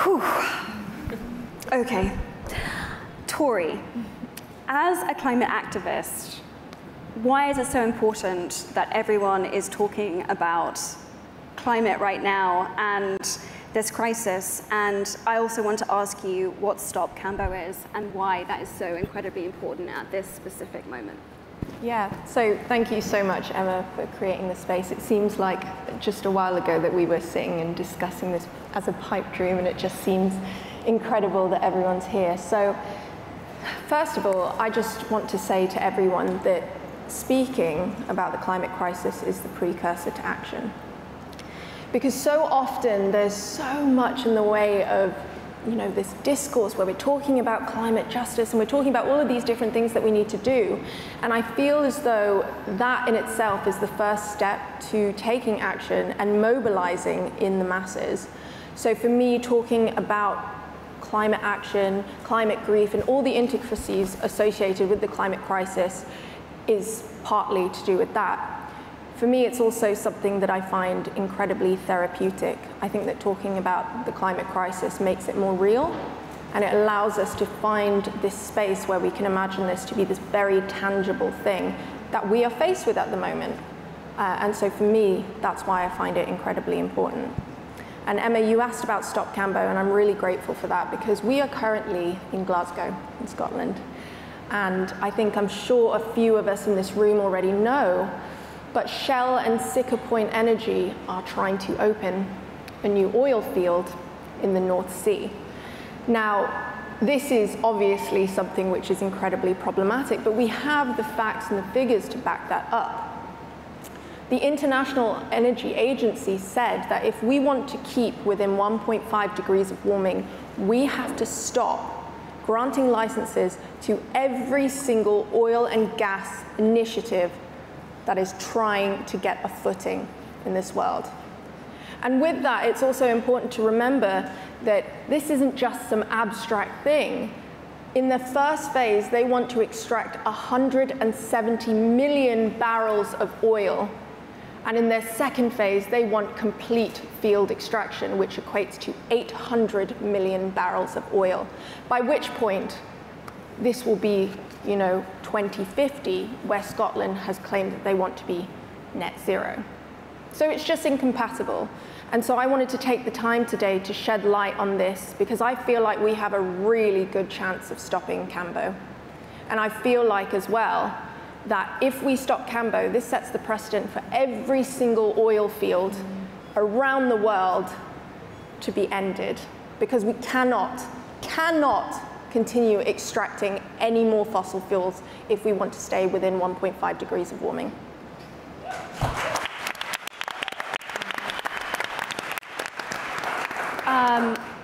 Whew. Okay. Tori, as a climate activist, why is it so important that everyone is talking about climate right now and this crisis? And I also want to ask you what Stop Cambo is and why that is so incredibly important at this specific moment. Yeah, so thank you so much, Emma, for creating the space. It seems like just a while ago that we were sitting and discussing this as a pipe dream, and it just seems incredible that everyone's here. So first of all, I just want to say to everyone that speaking about the climate crisis is the precursor to action. Because so often there's so much in the way of this discourse where we're talking about climate justice and we're talking about all of these different things that we need to do. And I feel as though that in itself is the first step to taking action and mobilizing in the masses. So for me, talking about climate action, climate grief, and all the intricacies associated with the climate crisis is partly to do with that. For me, it's also something that I find incredibly therapeutic. I think that talking about the climate crisis makes it more real, and it allows us to find this space where we can imagine this to be this very tangible thing that we are faced with at the moment. And so for me, that's why I find it incredibly important. And Emma, you asked about Stop Cambo, and I'm really grateful for that, because we are currently in Glasgow, in Scotland. And I'm sure a few of us in this room already know, but Shell and Siccar Point Energy are trying to open a new oil field in the North Sea. Now, this is obviously something which is incredibly problematic, but we have the facts and the figures to back that up. The International Energy Agency said that if we want to keep within 1.5 degrees of warming, we have to stop granting licenses to every single oil and gas initiative that is trying to get a footing in this world. And with that, it's also important to remember that this isn't just some abstract thing. In the first phase, they want to extract 170 million barrels of oil. And in their second phase, they want complete field extraction, which equates to 800 million barrels of oil, by which point this will be 2050, where Scotland has claimed that they want to be net zero. So it's just incompatible. And so I wanted to take the time today to shed light on this, because I feel like we have a really good chance of stopping Cambo. And I feel like as well that if we stop Cambo, this sets the precedent for every single oil field around the world to be ended, because we cannot continue extracting any more fossil fuels if we want to stay within 1.5 degrees of warming.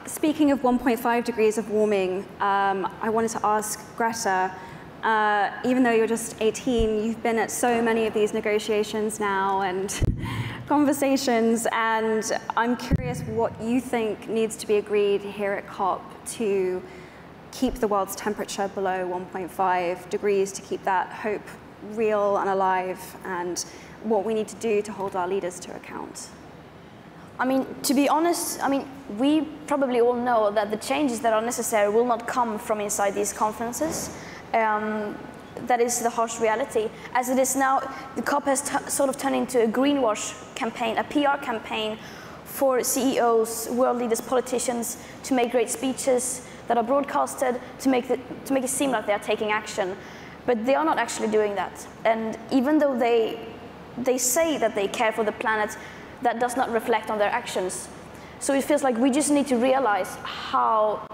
Speaking of 1.5 degrees of warming, I wanted to ask Greta, even though you're just 18, you've been at so many of these negotiations now and conversations, and I'm curious what you think needs to be agreed here at COP to keep the world's temperature below 1.5 degrees, to keep that hope real and alive, and what we need to do to hold our leaders to account. To be honest, we probably all know that the changes that are necessary will not come from inside these conferences. That is the harsh reality. As it is now, the COP has sort of turned into a greenwash campaign, a PR campaign for CEOs, world leaders, politicians to make great speeches that are broadcasted to make it seem like they are taking action. But they are not actually doing that. And even though they say that they care for the planet, that does not reflect on their actions. So it feels like we just need to realize how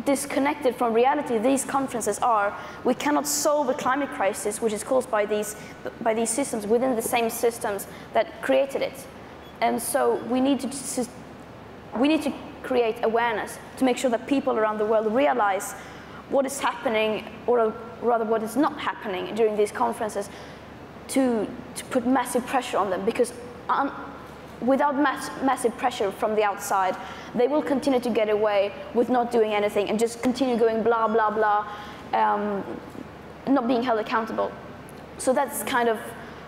disconnected from reality these conferences are. We cannot solve a climate crisis which is caused by these systems within the same systems that created it. And so we need to create awareness to make sure that people around the world realize what is happening, or rather what is not happening during these conferences, to put massive pressure on them, because without massive pressure from the outside, they will continue to get away with not doing anything and just continue going blah, blah, blah, not being held accountable. So that's kind of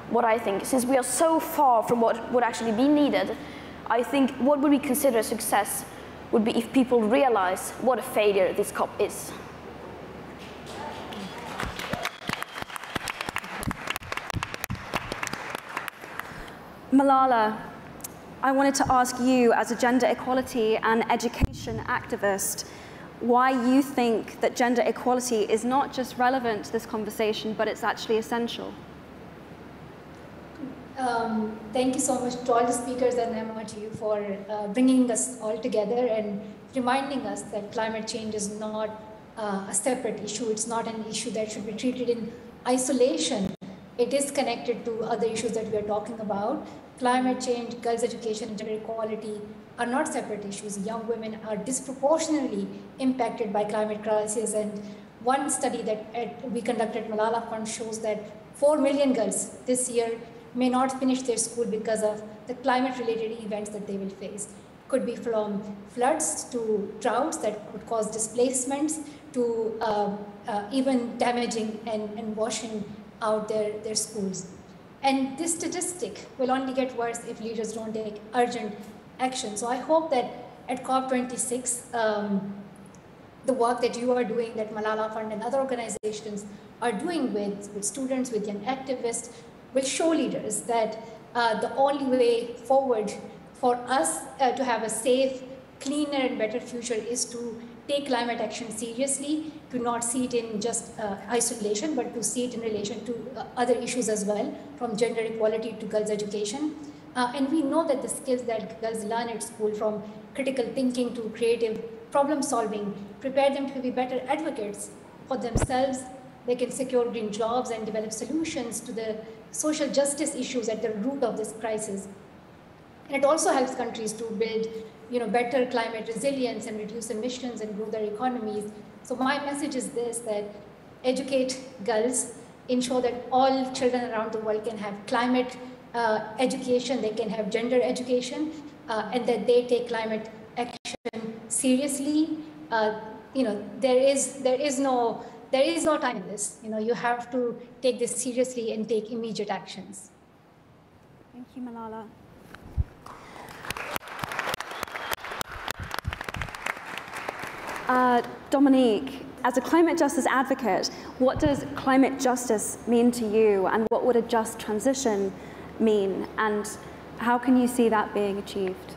what I think. Since we are so far from what would actually be needed, I think what would we consider a success would be if people realize what a failure this COP is. Malala, I wanted to ask you, as a gender equality and education activist, why you think that gender equality is not just relevant to this conversation, but it's actually essential. Thank you so much to all the speakers and Emma, to you for bringing us all together and reminding us that climate change is not a separate issue. It's not an issue that should be treated in isolation. It is connected to other issues that we are talking about. Climate change, girls' education, and gender equality are not separate issues. Young women are disproportionately impacted by climate crisis. And one study that we conducted at Malala Fund shows that 4 million girls this year may not finish their school because of the climate-related events that they will face. Could be from floods to droughts that could cause displacements to even damaging and washing out their schools. And this statistic will only get worse if leaders don't take urgent action. So I hope that at COP26, the work that you are doing, that Malala Fund and other organizations are doing with students, with young activists, will show leaders that the only way forward for us to have a safe, cleaner and better future is to take climate action seriously, to not see it in just isolation, but to see it in relation to other issues as well, from gender equality to girls' education. And we know that the skills that girls learn at school, from critical thinking to creative problem solving, prepare them to be better advocates for themselves. They can secure green jobs and develop solutions to the social justice issues at the root of this crisis. And it also helps countries to build better climate resilience and reduce emissions and grow their economies. So my message is this, that educate girls, ensure that all children around the world can have climate education, they can have gender education, and that they take climate action seriously. There is no time in this. You have to take this seriously and take immediate actions. Thank you, Malala. Dominique, as a climate justice advocate, what does climate justice mean to you, and what would a just transition mean, and how can you see that being achieved?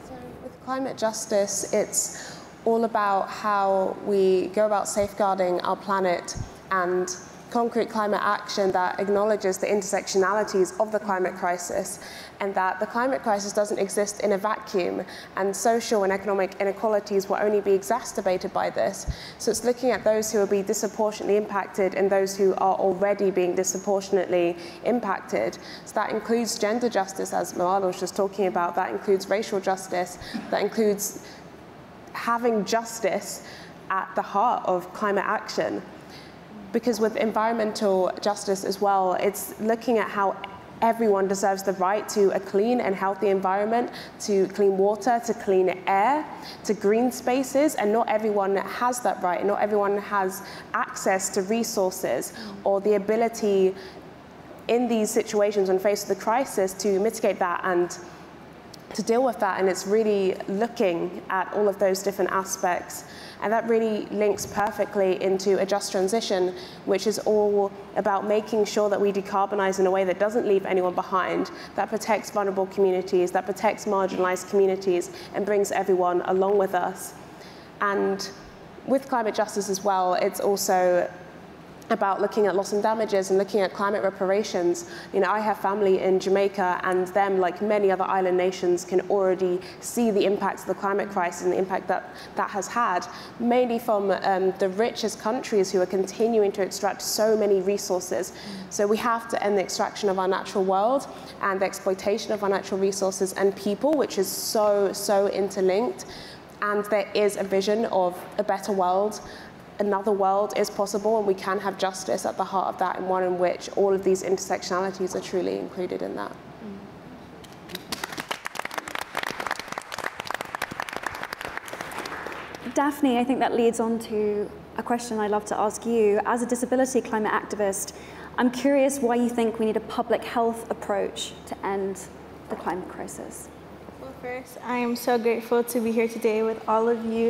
So with climate justice, it's all about how we go about safeguarding our planet and concrete climate action that acknowledges the intersectionalities of the climate crisis, and that the climate crisis doesn't exist in a vacuum, and social and economic inequalities will only be exacerbated by this. So it's looking at those who will be disproportionately impacted and those who are already being disproportionately impacted. So that includes gender justice, as Malala was just talking about, that includes racial justice, that includes having justice at the heart of climate action. Because with environmental justice as well, it's looking at how everyone deserves the right to a clean and healthy environment, to clean water, to clean air, to green spaces, and not everyone has that right. Not everyone has access to resources or the ability in these situations when faced with the crisis to mitigate that and to deal with that. And it's really looking at all of those different aspects. And that really links perfectly into a just transition, which is all about making sure that we decarbonize in a way that doesn't leave anyone behind, that protects vulnerable communities, that protects marginalized communities, and brings everyone along with us. And with climate justice as well, it's also about looking at loss and damages and looking at climate reparations. I have family in Jamaica, and them, like many other island nations, can already see the impacts of the climate crisis and the impact that that has had, mainly from the richest countries who are continuing to extract so many resources. So we have to end the extraction of our natural world and the exploitation of our natural resources and people, which is so interlinked. And there is a vision of a better world. Another world is possible, and we can have justice at the heart of that, and one in which all of these intersectionalities are truly included in that. Daphne, I think that leads on to a question I'd love to ask you. As a disability climate activist, I'm curious why you think we need a public health approach to end the climate crisis. Well, first, I am so grateful to be here today with all of you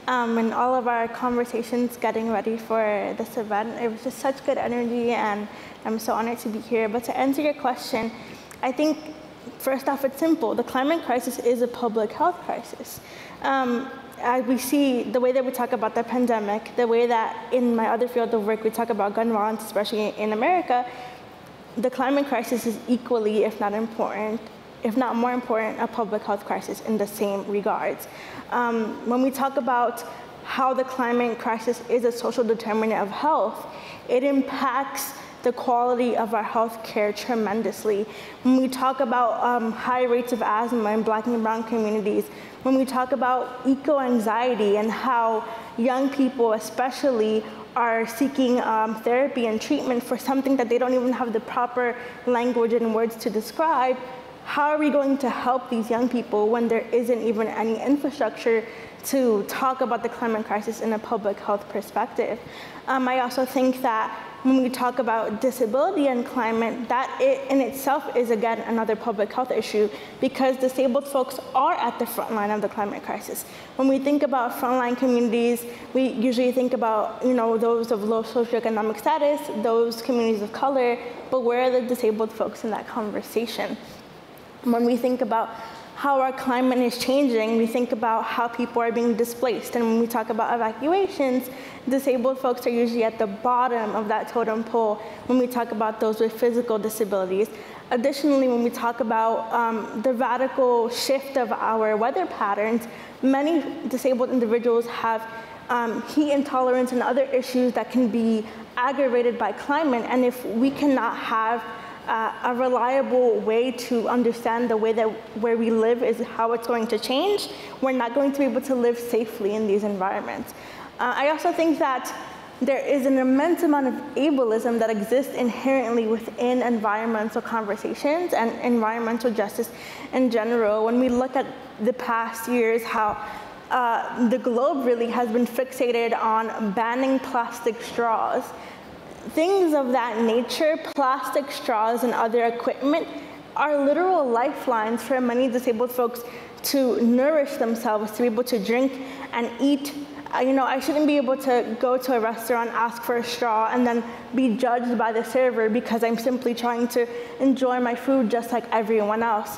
and all of our conversations getting ready for this event. It was just such good energy, and I'm so honored to be here. But to answer your question, I think, first off, it's simple. The climate crisis is a public health crisis. As we see, the way that we talk about the pandemic, the way that in my other field of work we talk about gun violence, especially in America, the climate crisis is equally, if not more important, a public health crisis in the same regards. When we talk about how the climate crisis is a social determinant of health, it impacts the quality of our health care tremendously. When we talk about high rates of asthma in Black and brown communities, when we talk about eco-anxiety and how young people especially are seeking therapy and treatment for something that they don't even have the proper language and words to describe, how are we going to help these young people when there isn't even any infrastructure to talk about the climate crisis in a public health perspective? I also think that when we talk about disability and climate, that in itself is, again, another public health issue, because disabled folks are at the front line of the climate crisis. When we think about frontline communities, we usually think about, those of low socioeconomic status, those communities of color, but where are the disabled folks in that conversation? When we think about how our climate is changing, we think about how people are being displaced. And when we talk about evacuations, disabled folks are usually at the bottom of that totem pole when we talk about those with physical disabilities. Additionally, when we talk about the radical shift of our weather patterns, many disabled individuals have heat intolerance and other issues that can be aggravated by climate. And if we cannot have a reliable way to understand the way that where we live is how it's going to change, we're not going to be able to live safely in these environments. I also think that there is an immense amount of ableism that exists inherently within environmental conversations and environmental justice in general. When we look at the past years, how the globe really has been fixated on banning plastic straws. Things of that nature, plastic straws and other equipment, are literal lifelines for many disabled folks to nourish themselves, to be able to drink and eat. I shouldn't be able to go to a restaurant, ask for a straw, and then be judged by the server because I'm simply trying to enjoy my food just like everyone else.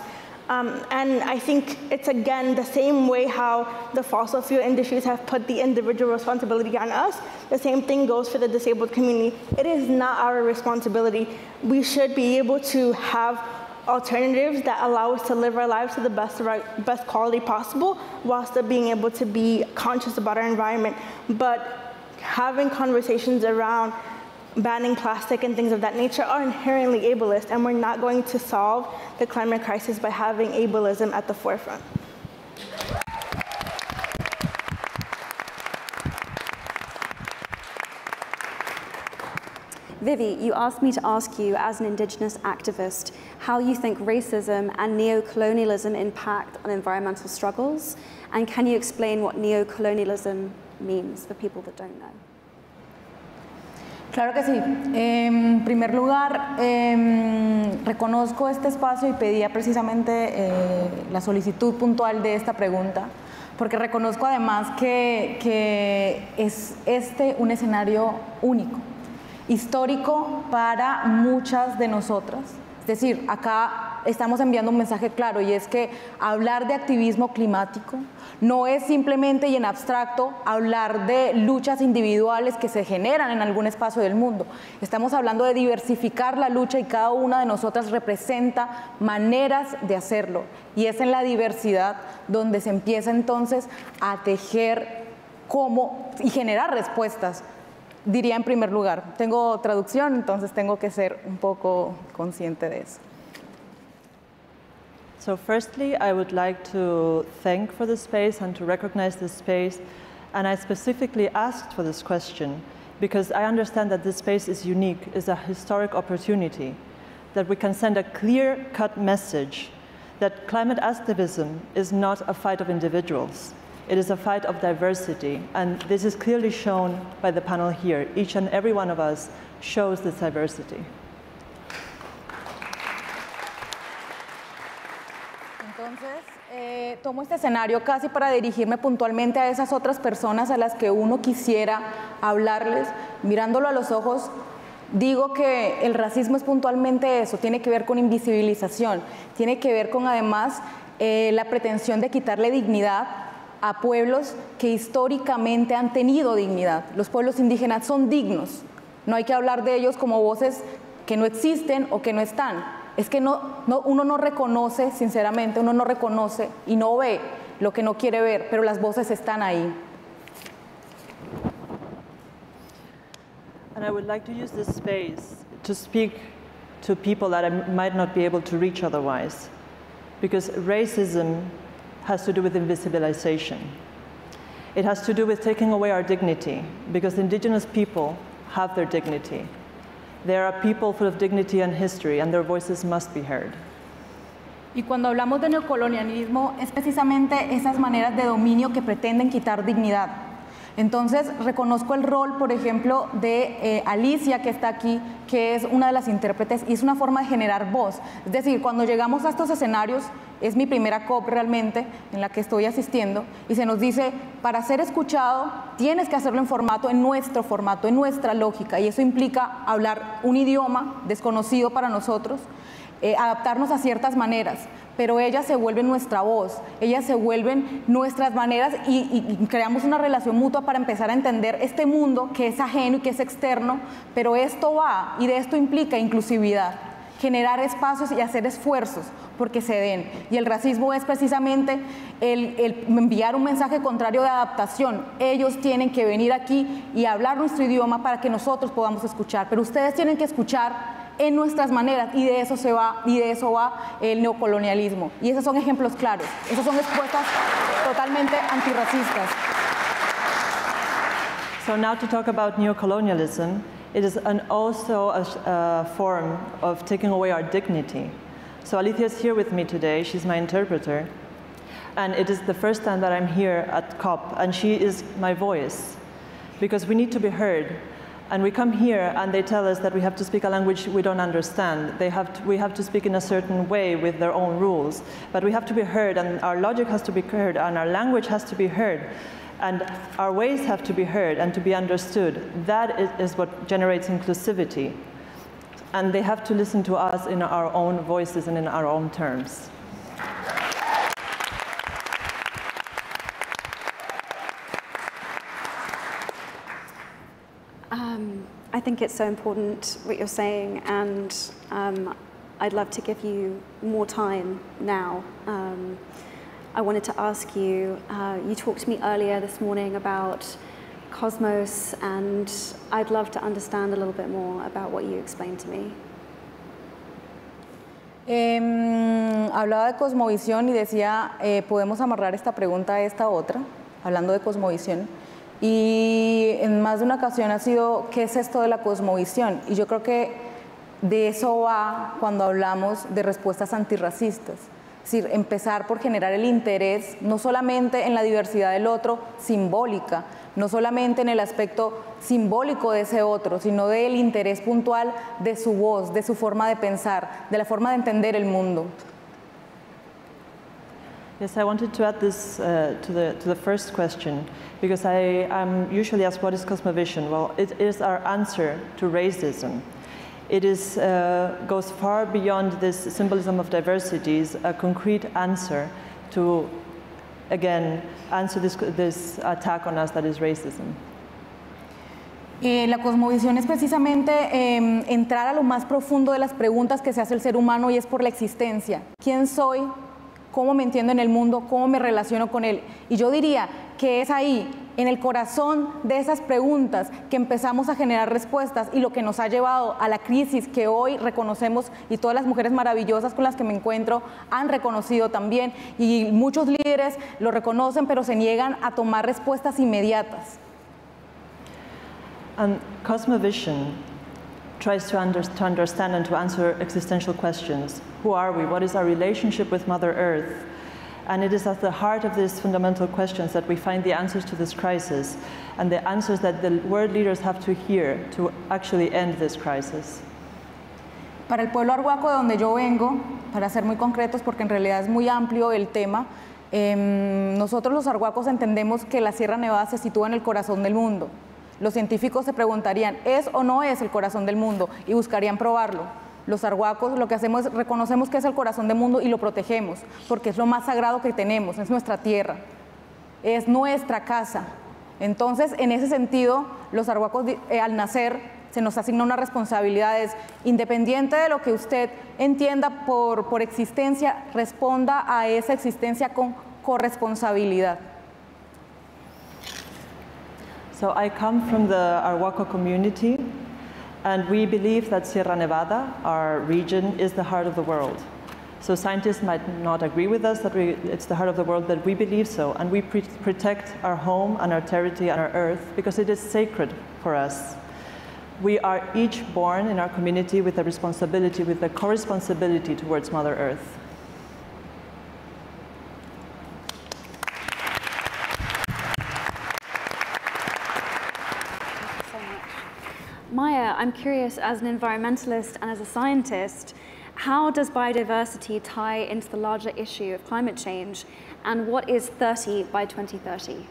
And I think it's, again, the same way how the fossil fuel industries have put the individual responsibility on us. The same thing goes for the disabled community. It is not our responsibility. We should be able to have alternatives that allow us to live our lives to the best quality possible while still being able to be conscious about our environment. But having conversations around banning plastic and things of that nature are inherently ableist, and we're not going to solve the climate crisis by having ableism at the forefront. Vivi, you asked me to ask you, as an Indigenous activist, how you think racism and neocolonialism impact on environmental struggles, and can you explain what neocolonialism means for people that don't know? Claro que sí. En primer lugar, reconozco este espacio y pedía precisamente la solicitud puntual de esta pregunta, porque reconozco además que es un escenario único, histórico para muchas de nosotras. Es decir, acá estamos enviando un mensaje claro, y es que hablar de activismo climático no es simplemente y en abstracto hablar de luchas individuales que se generan en algún espacio del mundo. Estamos hablando de diversificar la lucha, y cada una de nosotras representa maneras de hacerlo. Y es en la diversidad donde se empieza entonces a tejer y generar respuestas. Diría en primer lugar, tengo traducción, entonces tengo que ser un poco consciente de eso. So firstly, I would like to thank for the space and to recognize this space. And I specifically asked for this question because I understand that this space is unique, is a historic opportunity, that we can send a clear-cut message that climate activism is not a fight of individuals. It is a fight of diversity, and this is clearly shown by the panel here. Each and every one of us shows this diversity. Entonces, Tomo este escenario casi para dirigirme puntualmente a esas otras personas a las que uno quisiera hablarles, mirándolo a los ojos. Digo que el racismo es puntualmente eso, tiene que ver con invisibilización, tiene que ver con además la pretensión de quitarle dignidad a pueblos que históricamente han tenido dignidad. Los pueblos indígenas son dignos, no hay que hablar de ellos como voces que no existen o que no están. Es que uno no reconoce, sinceramente, uno no reconoce y no ve lo que no quiere ver, pero las voces están ahí. And I would like to use this space to speak to people that I might not be able to reach otherwise, because racism has to do with invisibilization. It has to do with taking away our dignity, because indigenous people have their dignity. They are people full of dignity and history, and their voices must be heard. Y cuando hablamos de neocolonialismo, es precisamente esas maneras de dominio que pretenden quitar dignidad. Entonces, reconozco el rol, por ejemplo, de Alicia, que está aquí, que es una de las intérpretes, y es una forma de generar voz. Es decir, cuando llegamos a estos escenarios, es mi primera COP realmente en la que estoy asistiendo, y se nos dice, para ser escuchado, tienes que hacerlo en nuestro formato, en nuestra lógica, y eso implica hablar un idioma desconocido para nosotros, adaptarnos a ciertas maneras, pero ellas se vuelven nuestra voz, ellas se vuelven nuestras maneras y creamos una relación mutua para empezar a entender este mundo que es ajeno y que es externo, pero esto va y de esto implica inclusividad, generar espacios y hacer esfuerzos porque se den. Y el racismo es precisamente el enviar un mensaje contrario de adaptación. Ellos tienen que venir aquí y hablar nuestro idioma para que nosotros podamos escuchar, pero ustedes tienen que escuchar en nuestras maneras, y de eso va el neocolonialismo. Y esos son ejemplos claros, esas son respuestas totalmente antirracistas. So now to talk about neocolonialism, it is also a form of taking away our dignity. So Alicia is here with me today, she's my interpreter, and it is the first time that I'm here at COP, and she is my voice, because we need to be heard. And we come here and they tell us that we have to speak a language we don't understand. We have to speak in a certain way with their own rules. But we have to be heard, and our logic has to be heard, and our language has to be heard. And our ways have to be heard and to be understood. That is what generates inclusivity. And they have to listen to us in our own voices and in our own terms. I think it's so important what you're saying, and I'd love to give you more time now. I wanted to ask you, you talked to me earlier this morning about Cosmos, and I'd love to understand a little bit more about what you explained to me. Hablaba de cosmovisión y decía, podemos amarrar esta pregunta a esta otra, hablando de cosmovisión. Y en más de una ocasión ha sido, ¿qué es esto de la cosmovisión? Y yo creo que de eso va cuando hablamos de respuestas antirracistas. Es decir, empezar por generar el interés, no solamente en la diversidad del otro, simbólica, no solamente en el aspecto simbólico de ese otro, sino del interés puntual de su voz, de su forma de pensar, de la forma de entender el mundo. Yes, I wanted to add this to the first question, because I'm usually asked, what is Cosmovision? Well, it is our answer to racism. It goes far beyond this symbolism of diversities, a concrete answer to, again, answer this attack on us that is racism. La cosmovisión es precisamente entrar a lo más profundo de las preguntas que se hace el ser humano, y es por la existencia. ¿Quién soy? ¿Cómo me entiendo en el mundo? ¿Cómo me relaciono con él? Y yo diría que es ahí, en el corazón de esas preguntas, que empezamos a generar respuestas, y lo que nos ha llevado a la crisis que hoy reconocemos, y todas las mujeres maravillosas con las que me encuentro han reconocido también, y muchos líderes lo reconocen, pero se niegan a tomar respuestas inmediatas. And Cosmovision tries to understand and to answer existential questions. Who are we? What is our relationship with Mother Earth? And it is at the heart of these fundamental questions that we find the answers to this crisis, and the answers that the world leaders have to hear to actually end this crisis. Para el pueblo arhuaco de donde yo vengo, para ser muy concretos, porque en realidad es muy amplio el tema, Nosotros los arhuacos entendemos que la Sierra Nevada se sitúa en el corazón del mundo. Los científicos se preguntarían, ¿es o no es el corazón del mundo? Y buscarían probarlo. Los arhuacos lo que hacemos es reconocemos que es el corazón del mundo y lo protegemos, porque es lo más sagrado que tenemos, es nuestra tierra, es nuestra casa. Entonces, en ese sentido, los arhuacos al nacer se nos asigna una responsabilidad, independiente de lo que usted entienda por existencia, responda a esa existencia con corresponsabilidad. So I come from the Arhuaco community, and we believe that Sierra Nevada, our region, is the heart of the world. So scientists might not agree with us that it's the heart of the world, but we believe so, and we protect our home and our territory and our earth because it is sacred for us. We are each born in our community with a responsibility, with a co-responsibility towards Mother Earth. Maya, I'm curious, as an environmentalist and as a scientist, how does biodiversity tie into the larger issue of climate change, and what is 30 by 2030?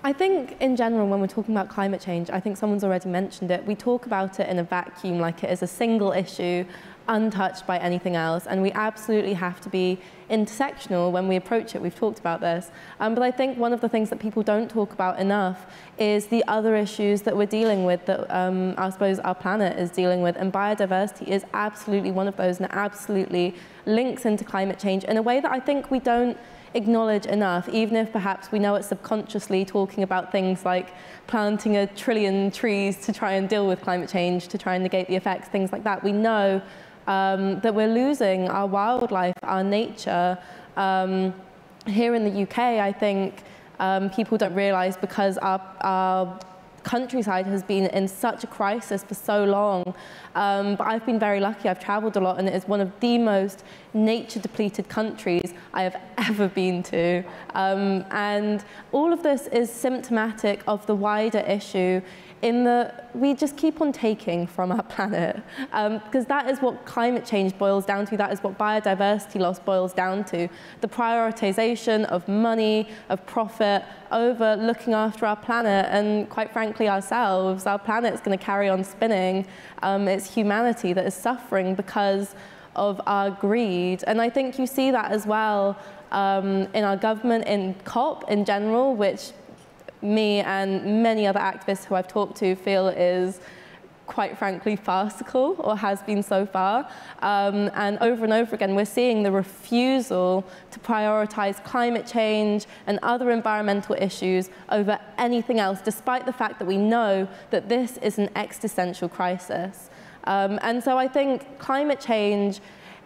I think in general, when we're talking about climate change, I think someone's already mentioned it, we talk about it in a vacuum like it is a single issue, untouched by anything else, and we absolutely have to be intersectional when we approach it. We've talked about this. But I think one of the things that people don't talk about enough is the other issues that we're dealing with, that I suppose our planet is dealing with, and biodiversity is absolutely one of those, and it absolutely links into climate change in a way that I think we don't acknowledge enough, even if perhaps we know it subconsciously, talking about things like planting 1 trillion trees to try and deal with climate change, to try and negate the effects, things like that. We know that we're losing our wildlife, our nature. Here in the UK, I think people don't realise, because our countryside has been in such a crisis for so long. But I've been very lucky. I've travelled a lot, and it is one of the most nature-depleted countries I have ever been to. And all of this is symptomatic of the wider issue in that we just keep on taking from our planet, because that is what climate change boils down to, that is what biodiversity loss boils down to, the prioritization of money, of profit, over looking after our planet and, quite frankly, ourselves. Our planet's going to carry on spinning. It's humanity that is suffering because of our greed. And I think you see that as well in our government, in COP in general, which me and many other activists who I've talked to feel is, quite frankly, farcical, or has been so far. And over again, we're seeing the refusal to prioritize climate change and other environmental issues over anything else, despite the fact that we know that this is an existential crisis. And so I think climate change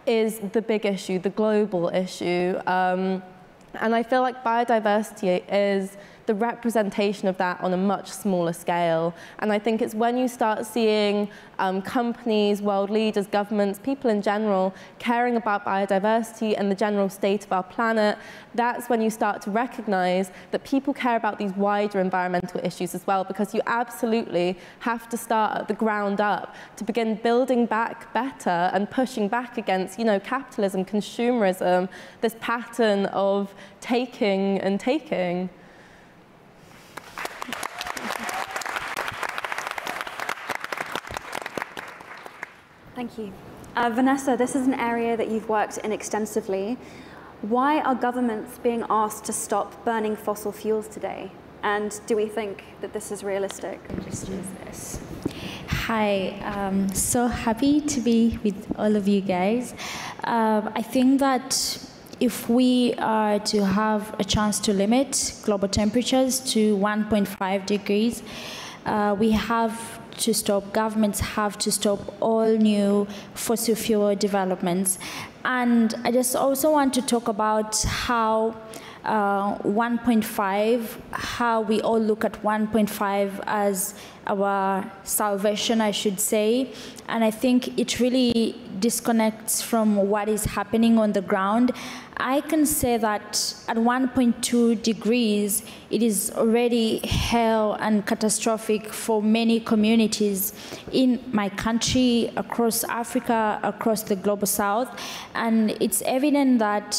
is the big issue, the global issue. And I feel like biodiversity is the representation of that on a much smaller scale. And I think it's when you start seeing companies, world leaders, governments, people in general caring about biodiversity and the general state of our planet, that's when you start to recognize that people care about these wider environmental issues as well, because you absolutely have to start at the ground up to begin building back better and pushing back against, capitalism, consumerism, this pattern of taking and taking. Thank you. Vanessa, this is an area that you've worked in extensively. Why are governments being asked to stop burning fossil fuels today? And do we think that this is realistic? Just use this. Hi, so happy to be with all of you guys. I think that if we are to have a chance to limit global temperatures to 1.5 degrees, we have to stop, governments have to stop all new fossil fuel developments. And I just also want to talk about how 1.5, how we all look at 1.5 as our salvation, I should say. And I think it really disconnects from what is happening on the ground. I can say that at 1.2 degrees, it is already hell and catastrophic for many communities in my country, across Africa, across the global south. And it's evident that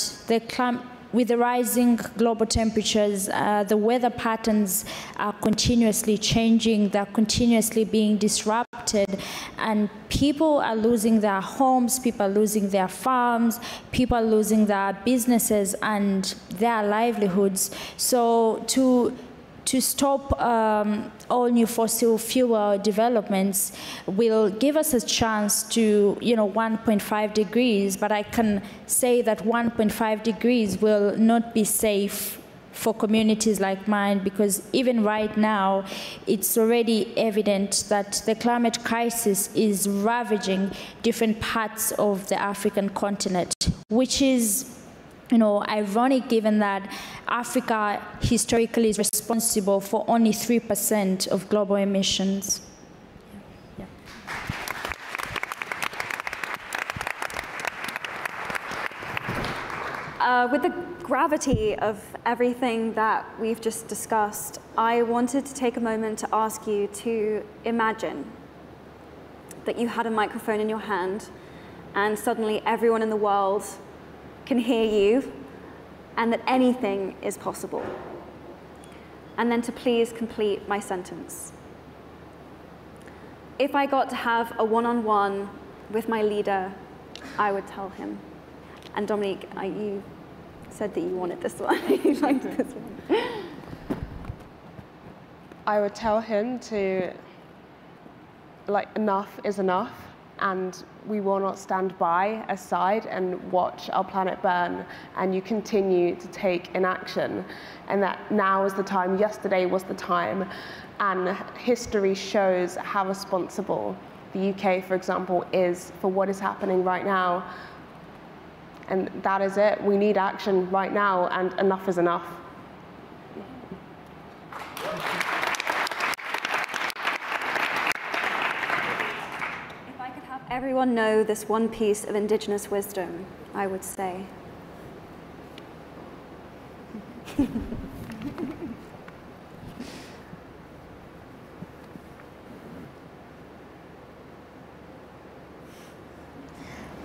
with the rising global temperatures, the weather patterns are continuously changing, they're continuously being disrupted, and people are losing their homes, people are losing their farms, people are losing their businesses and their livelihoods. So to stop all new fossil fuel developments will give us a chance to, 1.5 degrees, but I can say that 1.5 degrees will not be safe for communities like mine, because even right now, it's already evident that the climate crisis is ravaging different parts of the African continent, which is ironic given that Africa historically is responsible for only 3% of global emissions. With the gravity of everything that we've just discussed, I wanted to take a moment to ask you to imagine that you had a microphone in your hand and suddenly everyone in the world can hear you, and that anything is possible. And then to please complete my sentence. If I got to have a one-on-one with my leader, I would tell him. And Dominique, you said that you wanted this one. You liked this one. I would tell him to, enough is enough, and we will not stand by aside and watch our planet burn, and you continue to take inaction, and that now is the time, yesterday was the time, and history shows how responsible the UK, for example, is for what is happening right now. And that is it. We need action right now, and enough is enough. Everyone know this one piece of indigenous wisdom, I would say.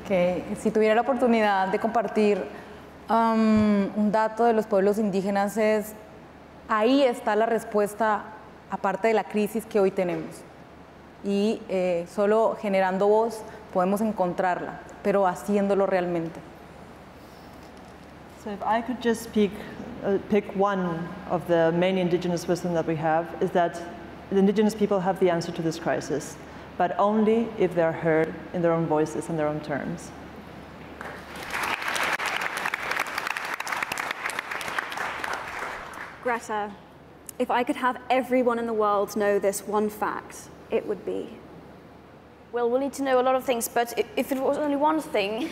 Que si tuviera la oportunidad de compartir un dato de los pueblos indígenas, es ahí está la respuesta, aparte de la crisis que hoy tenemos. Y solo generando voz podemos encontrarla, pero haciéndolo realmente. So if I could just pick one of the main indigenous wisdom that we have, is that the indigenous people have the answer to this crisis, but only if they're heard in their own voices and their own terms. Greta, if I could have everyone in the world know this one fact, it would be? Well, we'll need to know a lot of things, but if it was only one thing,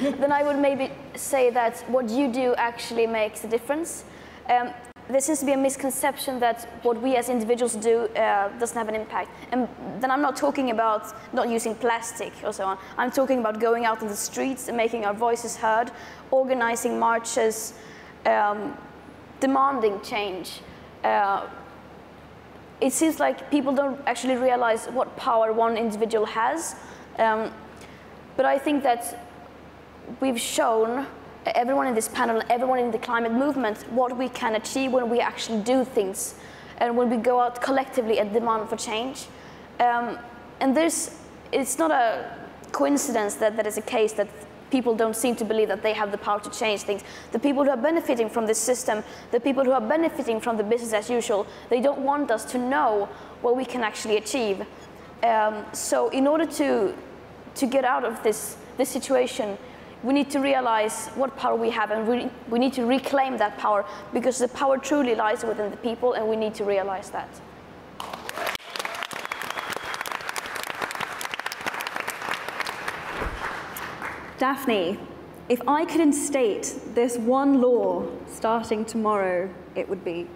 then I would maybe say that what you do actually makes a difference. There seems to be a misconception that what we as individuals do doesn't have an impact. And then I'm not talking about not using plastic or so on. I'm talking about going out in the streets and making our voices heard, organizing marches, demanding change. It seems like people don't actually realize what power one individual has. But I think that we've shown, everyone in this panel, everyone in the climate movement, what we can achieve when we actually do things and when we go out collectively and demand for change. And it's not a coincidence that that is a case that people don't seem to believe that they have the power to change things. The people who are benefiting from this system, the people who are benefiting from the business as usual, they don't want us to know what we can actually achieve. So in order to get out of this situation, we need to realize what power we have, and we need to reclaim that power, because the power truly lies within the people, and we need to realize that. Daphne, If I could instate this one law starting tomorrow, it would be?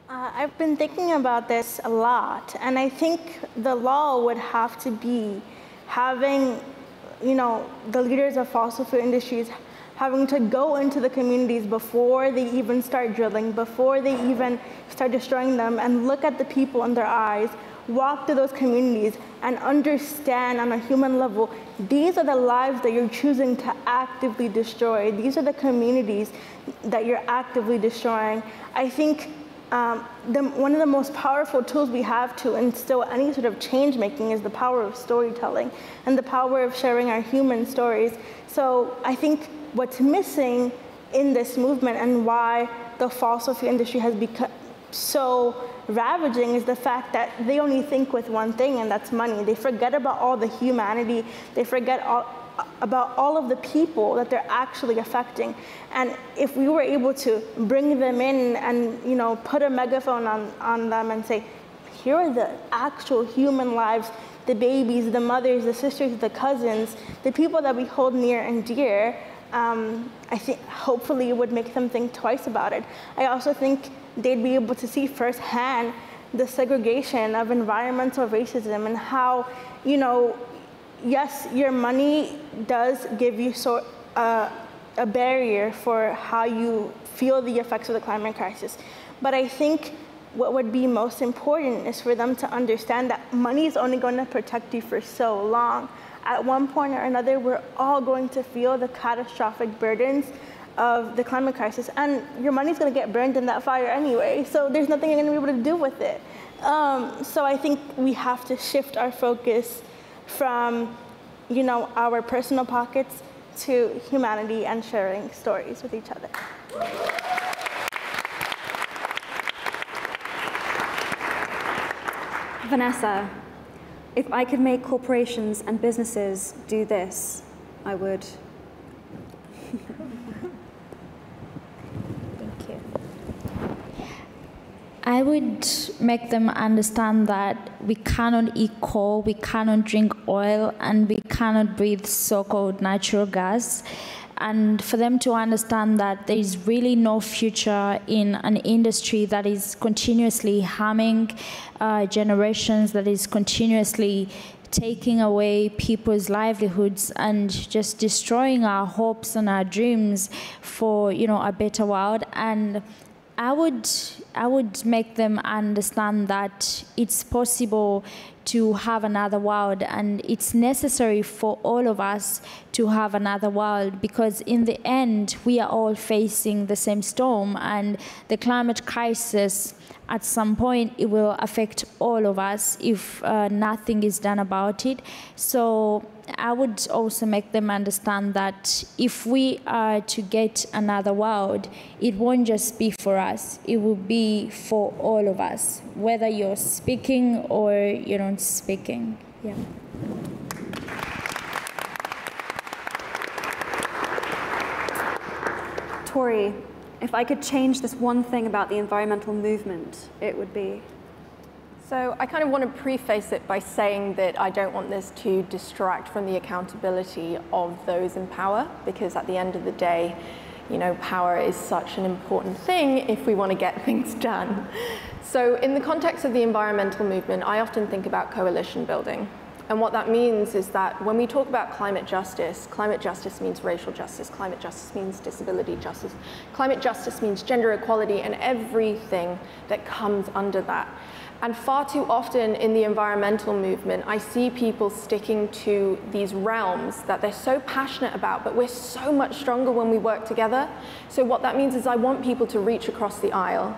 I've been thinking about this a lot, and I think the law would have to be having, the leaders of fossil fuel industries having to go into the communities before they even start drilling, before they even start destroying them, and look at the people in their eyes, walk to those communities, and understand on a human level, these are the lives that you're choosing to actively destroy. These are the communities that you're actively destroying. I think one of the most powerful tools we have to instill any sort of change making is the power of storytelling and the power of sharing our human stories. So I think what's missing in this movement and why the fossil fuel industry has become so ravaging is the fact that they only think with one thing, and that's money. They forget about all the humanity. They forget about all of the people that they're actually affecting. And if we were able to bring them in and put a megaphone on them and say, here are the actual human lives, the babies, the mothers, the sisters, the cousins, the people that we hold near and dear, I think hopefully it would make them think twice about it. I also think they'd be able to see firsthand the segregation of environmental racism and how, yes, your money does give you a barrier for how you feel the effects of the climate crisis. But I think what would be most important is for them to understand that money is only going to protect you for so long. At one point or another, we're all going to feel the catastrophic burdens of the climate crisis, and your money's going to get burned in that fire anyway, so there's nothing you're going to be able to do with it. So I think we have to shift our focus from our personal pockets to humanity and sharing stories with each other. Vanessa, if I could make corporations and businesses do this, I would. Thank you. I would make them understand that we cannot eat coal, we cannot drink oil, and we cannot breathe so-called natural gas. And for them to understand that there is really no future in an industry that is continuously harming generations, that is continuously taking away people's livelihoods and just destroying our hopes and our dreams for, a better world. And I would make them understand that it's possible to have another world, and it's necessary for all of us to have another world, because in the end we are all facing the same storm, and the climate crisis at some point it will affect all of us if nothing is done about it. So I would also make them understand that if we are to get another world, it won't just be for us, it will be for all of us, whether you're speaking or you're not speaking. Yeah. Tori, if I could change this one thing about the environmental movement, it would be? So I kind of want to preface it by saying that I don't want this to distract from the accountability of those in power, because at the end of the day, power is such an important thing if we want to get things done. So in the context of the environmental movement, I often think about coalition building. And what that means is that when we talk about climate justice means racial justice, climate justice means disability justice, climate justice means gender equality and everything that comes under that. And far too often in the environmental movement, I see people sticking to these realms that they're so passionate about, but we're so much stronger when we work together. So what that means is I want people to reach across the aisle,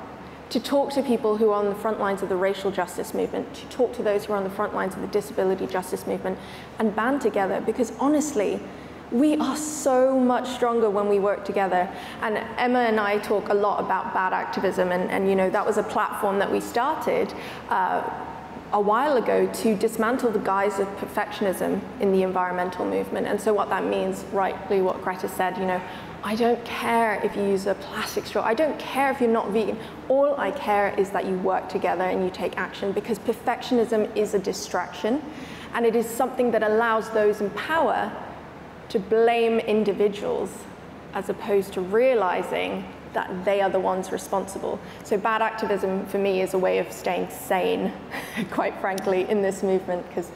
to talk to people who are on the front lines of the racial justice movement, to talk to those who are on the front lines of the disability justice movement, and band together, because honestly, we are so much stronger when we work together. And Emma and I talk a lot about bad activism, and that was a platform that we started a while ago to dismantle the guise of perfectionism in the environmental movement. And so what that means, rightly what Greta said, I don't care if you use a plastic straw, I don't care if you're not vegan. All I care is that you work together and you take action, because perfectionism is a distraction, and it is something that allows those in power to blame individuals as opposed to realizing that they are the ones responsible. So bad activism for me is a way of staying sane, quite frankly, in this movement, because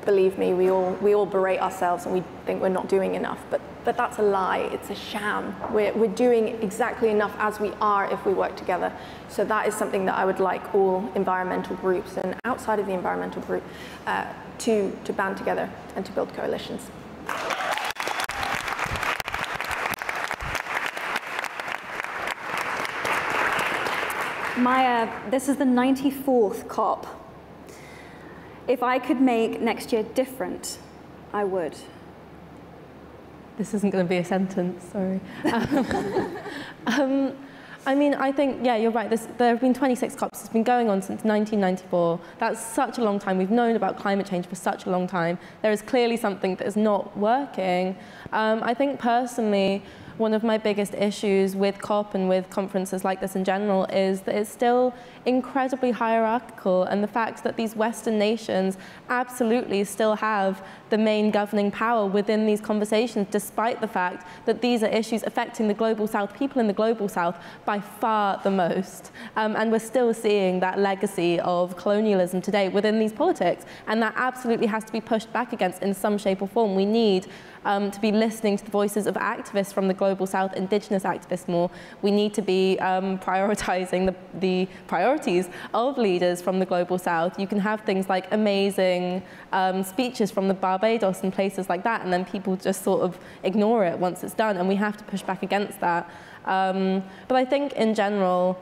believe me, we all berate ourselves and we think we're not doing enough, but that's a lie, it's a sham. We're doing exactly enough as we are if we work together. So that is something that I would like all environmental groups and outside of the environmental group to band together and to build coalitions. Maya, this is the 94th COP. If I could make next year different, I would. This isn't going to be a sentence, sorry. I mean, I think, yeah, you're right. There have been 26 COPs. It's been going on since 1994. That's such a long time. We've known about climate change for such a long time. There is clearly something that is not working. I think personally, one of my biggest issues with COP and with conferences like this in general is that it's still incredibly hierarchical, and the fact that these Western nations absolutely still have the main governing power within these conversations, despite the fact that these are issues affecting the Global South, people in the Global South, by far the most. And we're still seeing that legacy of colonialism today within these politics, and that absolutely has to be pushed back against in some shape or form. We need to be listening to the voices of activists from the Global South, indigenous activists more. We need to be prioritizing the priorities of leaders from the Global South. You can have things like amazing speeches from the Barbados and places like that, and then people just sort of ignore it once it's done, and we have to push back against that. But I think in general,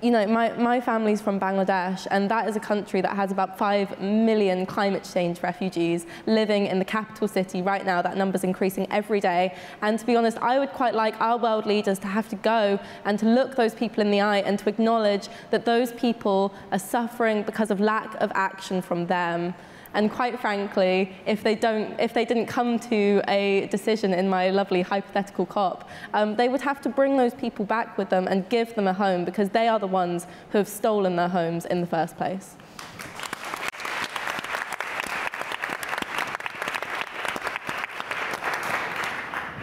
you know, my family's from Bangladesh, and that is a country that has about 5 million climate change refugees living in the capital city right now. That number's increasing every day. And to be honest, I would quite like our world leaders to have to go and to look those people in the eye and to acknowledge that those people are suffering because of lack of action from them. And quite frankly, if they didn't come to a decision in my lovely hypothetical COP, they would have to bring those people back with them and give them a home, because they are the ones who have stolen their homes in the first place.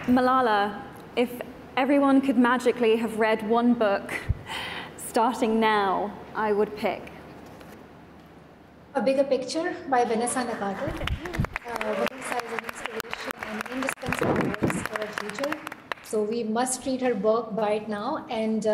Malala, if everyone could magically have read one book starting now, I would pick A Bigger Picture by Vanessa Nakate. Vanessa is an inspiration and indispensable voice for our future. So we must read her book right now and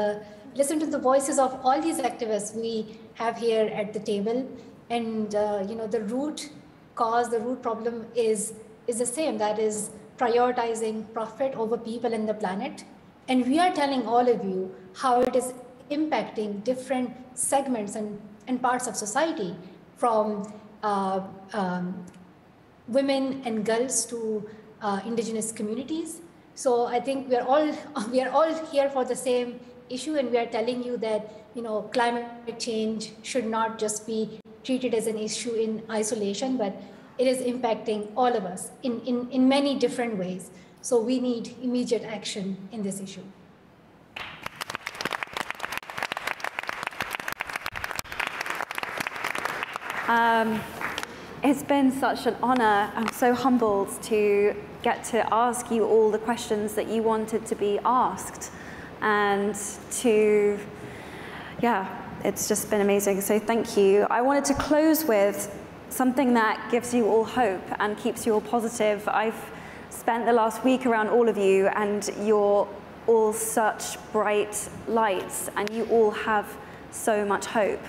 listen to the voices of all these activists we have here at the table. And you know, the root cause, the root problem is the same. That is prioritizing profit over people and the planet. And we are telling all of you how it is impacting different segments and parts of society, from women and girls to indigenous communities. So I think we are all here for the same issue, and we are telling you that, you know, climate change should not just be treated as an issue in isolation, but it is impacting all of us in many different ways. So we need immediate action in this issue. It's been such an honor. I'm so humbled to get to ask you all the questions that you wanted to be asked, and to, yeah, it's just been amazing. So thank you. I wanted to close with something that gives you all hope and keeps you all positive. I've spent the last week around all of you, and you're all such bright lights, and you all have so much hope.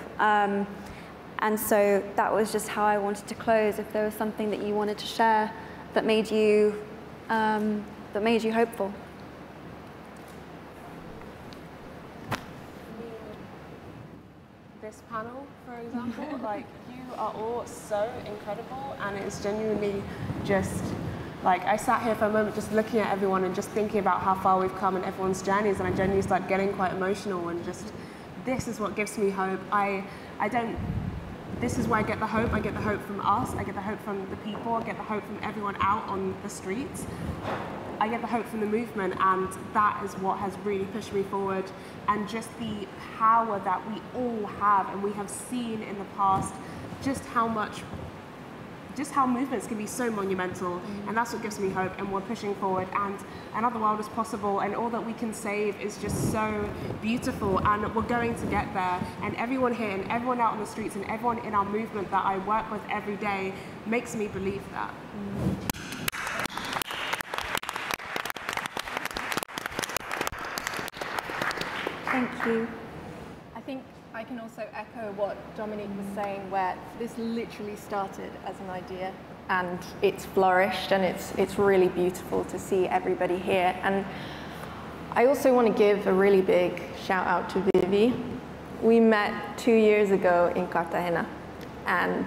And so that was just how I wanted to close. If there was something that you wanted to share that made you hopeful. This panel, for example, like, you are all so incredible, and it's genuinely just, like, I sat here for a moment just looking at everyone and just thinking about how far we've come in everyone's journeys, and I genuinely start getting quite emotional, and just, this is what gives me hope. This is where I get the hope. I get the hope from us. I get the hope from the people. I get the hope from everyone out on the streets. I get the hope from the movement, and that is what has really pushed me forward. And just the power that we all have, and we have seen in the past just how much just how movements can be so monumental, and that's what gives me hope, and we're pushing forward, and another world is possible, and all that we can save is just so beautiful, and we're going to get there, and everyone here, and everyone out on the streets, and everyone in our movement that I work with every day makes me believe that. Thank you. I think I can also echo what Dominique was saying, where this literally started as an idea and it's flourished, and it's really beautiful to see everybody here. And I also want to give a really big shout out to Vivi. We met 2 years ago in Cartagena, and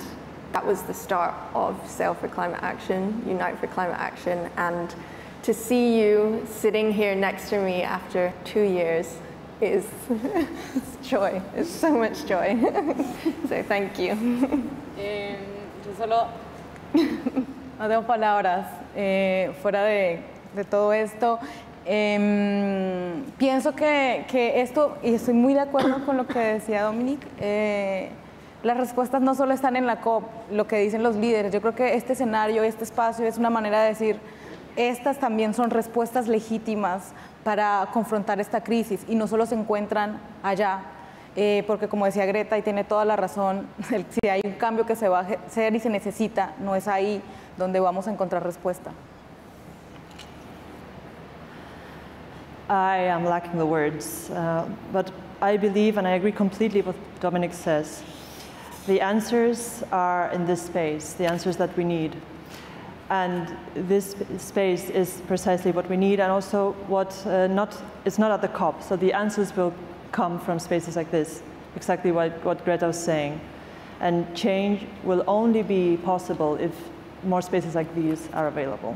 that was the start of Sail for Climate Action, Unite for Climate Action, and to see you sitting here next to me after 2 years is joy. It's so much joy. So thank you. Yo solo no tengo palabras fuera de todo esto. Pienso que esto, y estoy muy de acuerdo con lo que decía Dominique, las respuestas no solo están en la COP, lo que dicen los líderes. Yo creo que este escenario, este espacio es una manera de decir, estas también son respuestas legítimas para confrontar esta crisis y no solo se encuentran allá, porque como decía Greta, y tiene toda la razón, si hay un cambio que se va a hacer y se necesita, no es ahí donde vamos a encontrar respuesta. I am lacking the words, but I believe, and I agree completely with what Dominique says, the answers are in this space, the answers that we need. And this space is precisely what we need, and also what it's not at the COP. So the answers will come from spaces like this, exactly what Greta was saying. And change will only be possible if more spaces like these are available.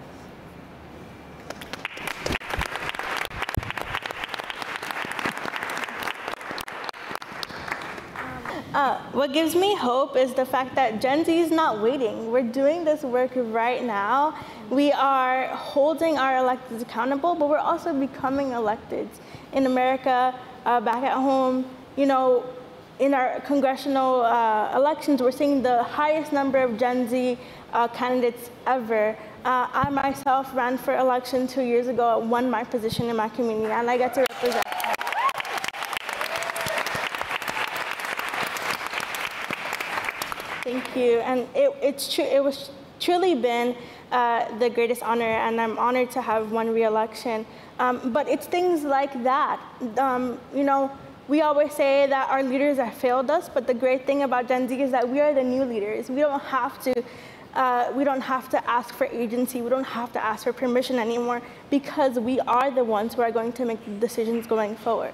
What gives me hope is the fact that Gen Z is not waiting. We're doing this work right now. We are holding our electeds accountable, but we're also becoming electeds. In America, back at home, you know, in our congressional elections, we're seeing the highest number of Gen Z candidates ever. I myself ran for election 2 years ago, won my position in my community, and I get to represent. Thank you, and it was truly been the greatest honor, and I'm honored to have won re-election. But it's things like that. You know, we always say that our leaders have failed us, but the great thing about Gen Z is that we are the new leaders. We don't have to ask for agency. We don't have to ask for permission anymore, because we are the ones who are going to make the decisions going forward.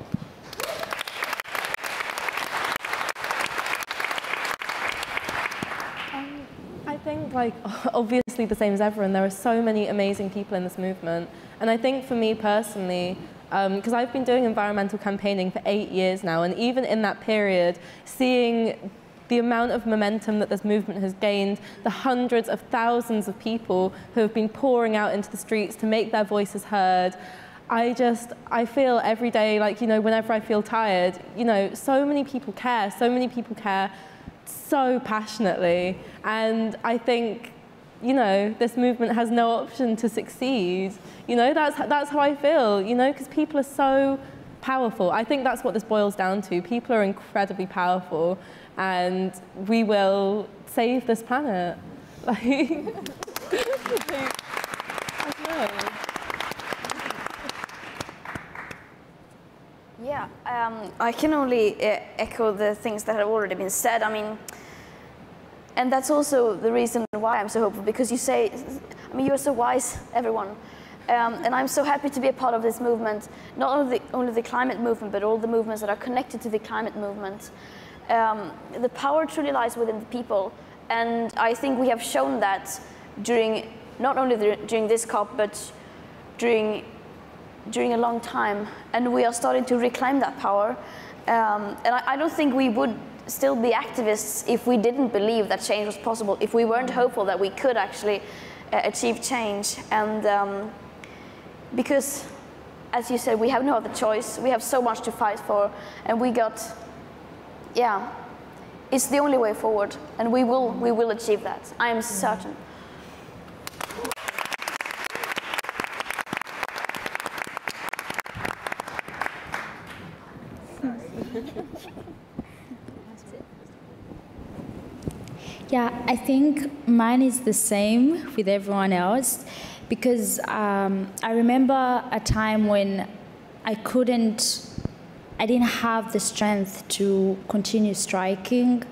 I think, like, obviously the same as everyone, there are so many amazing people in this movement. And I think for me personally, because I've been doing environmental campaigning for 8 years now, and even in that period, seeing the amount of momentum that this movement has gained, the hundreds of thousands of people who have been pouring out into the streets to make their voices heard, I feel every day, like, you know, whenever I feel tired, you know, so many people care so passionately. And I think, you know, this movement has no option to succeed. You know, that's how I feel, you know, because people are so powerful. I think that's what this boils down to. People are incredibly powerful, and we will save this planet. Like, I don't know. Yeah, I can only echo the things that have already been said. I mean, and that's also the reason why I'm so hopeful, because you say, I mean, you're so wise, everyone. And I'm so happy to be a part of this movement, not only the climate movement, but all the movements that are connected to the climate movement. The power truly lies within the people, and I think we have shown that during, not only during this COP, but during a long time, and we are starting to reclaim that power. And I don't think we would still be activists if we didn't believe that change was possible, if we weren't hopeful that we could actually achieve change. And because, as you said, we have no other choice. We have so much to fight for, and we got, yeah, it's the only way forward, and we will achieve that. I am certain. Yeah, I think mine is the same with everyone else, because I remember a time when I didn't have the strength to continue striking,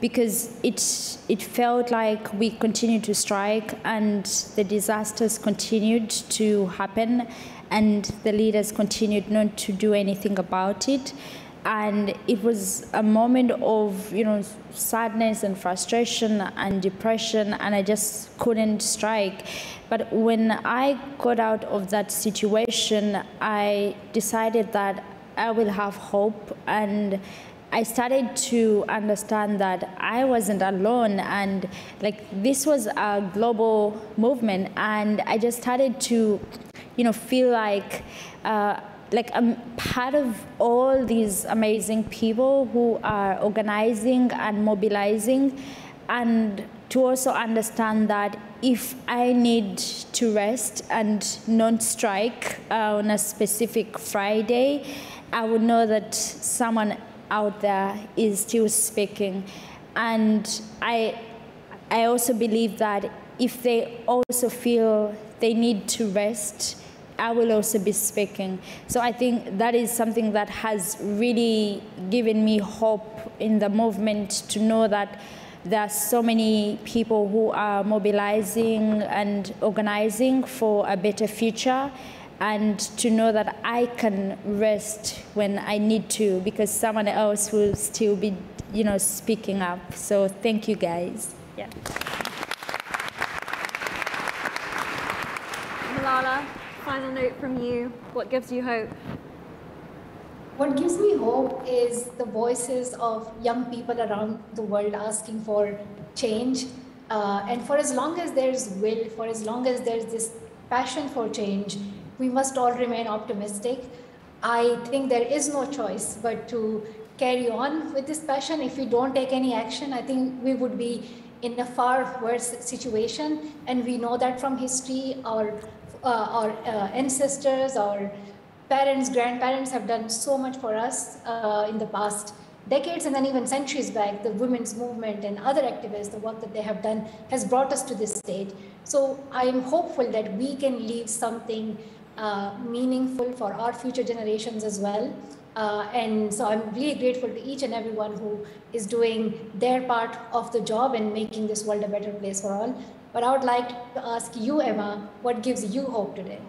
because it felt like we continued to strike and the disasters continued to happen and the leaders continued not to do anything about it. And it was a moment of, sadness and frustration and depression, and I just couldn't strike. But when I got out of that situation, I decided that I will have hope, and I started to understand that I wasn't alone, and this was a global movement, and I just started to, feel like I'm part of all these amazing people who are organizing and mobilizing, and to also understand that if I need to rest and not strike on a specific Friday, I would know that someone out there is still speaking. And I also believe that if they also feel they need to rest, I will also be speaking. So I think that is something that has really given me hope in the movement, to know that there are so many people who are mobilizing and organizing for a better future, and to know that I can rest when I need to, because someone else will still be, speaking up. So thank you, guys. Yeah. Malala, final note from you. What gives you hope? What gives me hope is the voices of young people around the world asking for change. And for as long as there's will, for as long as there's this passion for change, we must all remain optimistic. I think there is no choice but to carry on with this passion. If we don't take any action, I think we would be in a far worse situation. And we know that from history. Our ancestors, our parents, grandparents have done so much for us in the past decades, and then even centuries back. The women's movement and other activists, the work that they have done has brought us to this stage. So I am hopeful that we can leave something meaningful for our future generations as well. And so I'm really grateful to each and everyone who is doing their part of the job and making this world a better place for all. But I would like to ask you, Emma, what gives you hope today?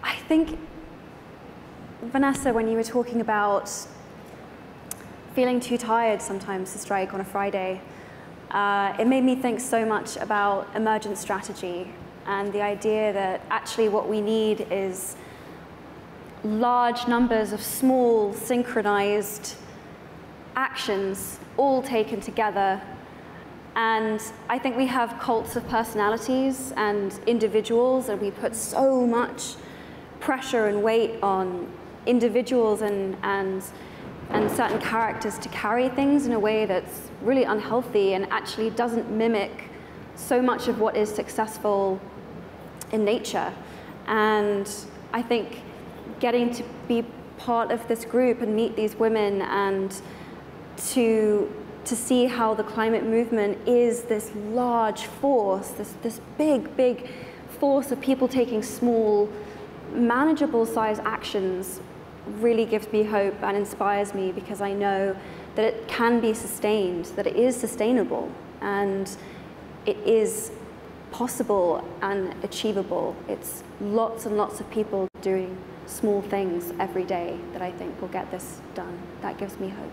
I think, Vanessa, when you were talking about feeling too tired sometimes to strike on a Friday, it made me think so much about emergent strategy and the idea that actually what we need is large numbers of small, synchronized actions all taken together. And I think we have cults of personalities and individuals, and we put so much pressure and weight on individuals and certain characters to carry things in a way that's really unhealthy and actually doesn't mimic so much of what is successful in nature. And I think getting to be part of this group and meet these women and to see how the climate movement is this large force, this big force of people taking small, manageable size actions, really gives me hope and inspires me, because I know that it can be sustained, that it is sustainable, and it is possible and achievable. It's lots and lots of people doing small things every day that I think will get this done. That gives me hope.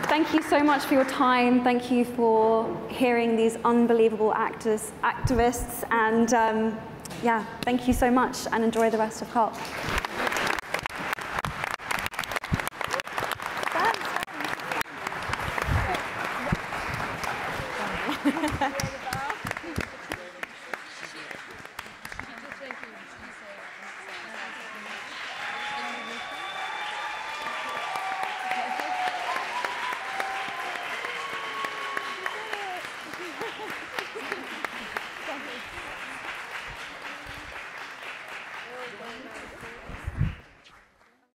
Thank you so much for your time. Thank you for hearing these unbelievable activists, and yeah, thank you so much, and enjoy the rest of COP.